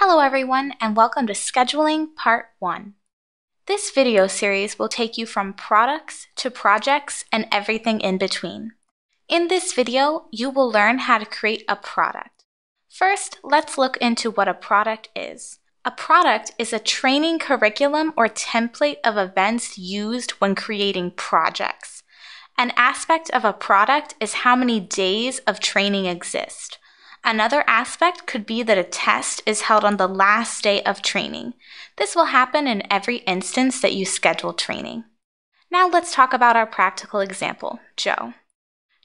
Hello everyone, and welcome to Scheduling Part 1. This video series will take you from products to projects and everything in between. In this video, you will learn how to create a product. First, let's look into what a product is. A product is a training curriculum or template of events used when creating projects. An aspect of a product is how many days of training exist. Another aspect could be that a test is held on the last day of training. This will happen in every instance that you schedule training. Now let's talk about our practical example, Joe.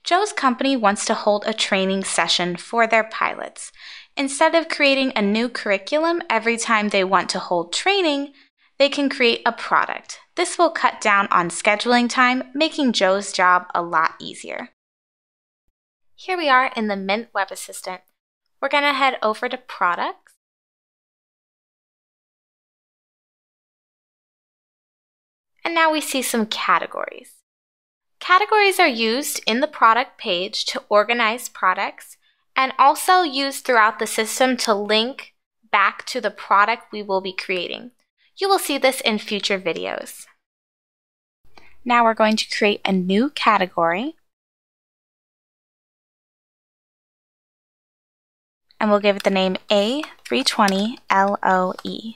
Joe's company wants to hold a training session for their pilots. Instead of creating a new curriculum every time they want to hold training, they can create a product. This will cut down on scheduling time, making Joe's job a lot easier. Here we are in the Mint Web Assistant. We're going to head over to Products. And now we see some categories. Categories are used in the product page to organize products and also used throughout the system to link back to the product we will be creating. You will see this in future videos. Now we're going to create a new category. And we'll give it the name A320 LOE.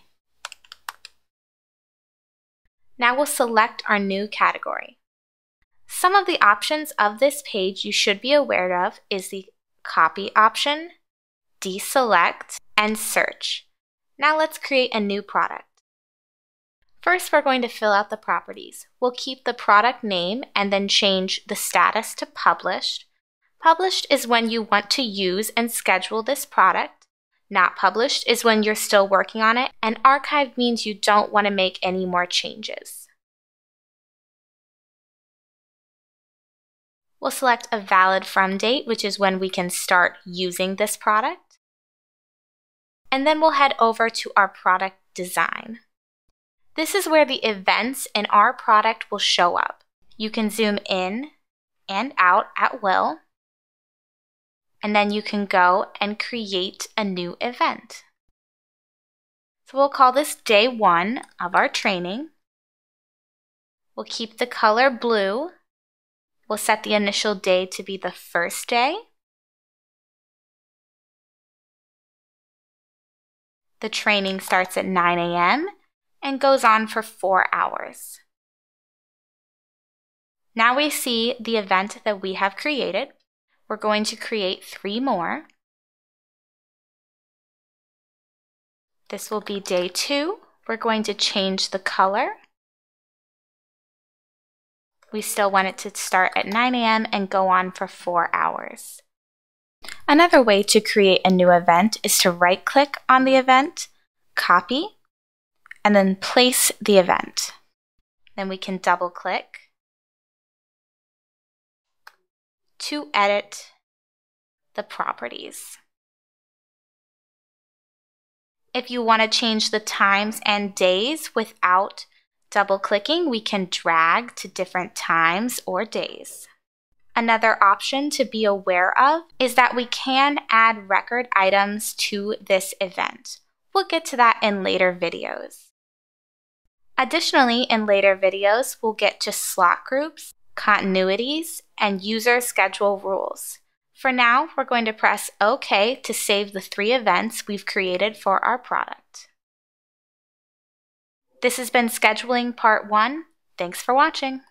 Now we'll select our new category. Some of the options of this page you should be aware of is the copy option, deselect, and search. Now let's create a new product. First, we're going to fill out the properties. We'll keep the product name and then change the status to published. Published is when you want to use and schedule this product. Not published is when you're still working on it, and archived means you don't want to make any more changes. We'll select a valid from date, which is when we can start using this product. And then we'll head over to our product design. This is where the events in our product will show up. You can zoom in and out at will. And then you can go and create a new event. So we'll call this day 1 of our training. We'll keep the color blue. We'll set the initial day to be the first day. The training starts at 9 a.m. and goes on for 4 hours. Now we see the event that we have created. We're going to create 3 more. This will be day 2. We're going to change the color. We still want it to start at 9 a.m. and go on for 4 hours. Another way to create a new event is to right-click on the event, copy, and then place the event. Then we can double-click to edit the properties. If you want to change the times and days without double-clicking, we can drag to different times or days. Another option to be aware of is that we can add record items to this event. We'll get to that in later videos. Additionally, in later videos, we'll get to slot groups, continuities, and user schedule rules. For now, we're going to press OK to save the 3 events we've created for our product. This has been Scheduling Part 1. Thanks for watching.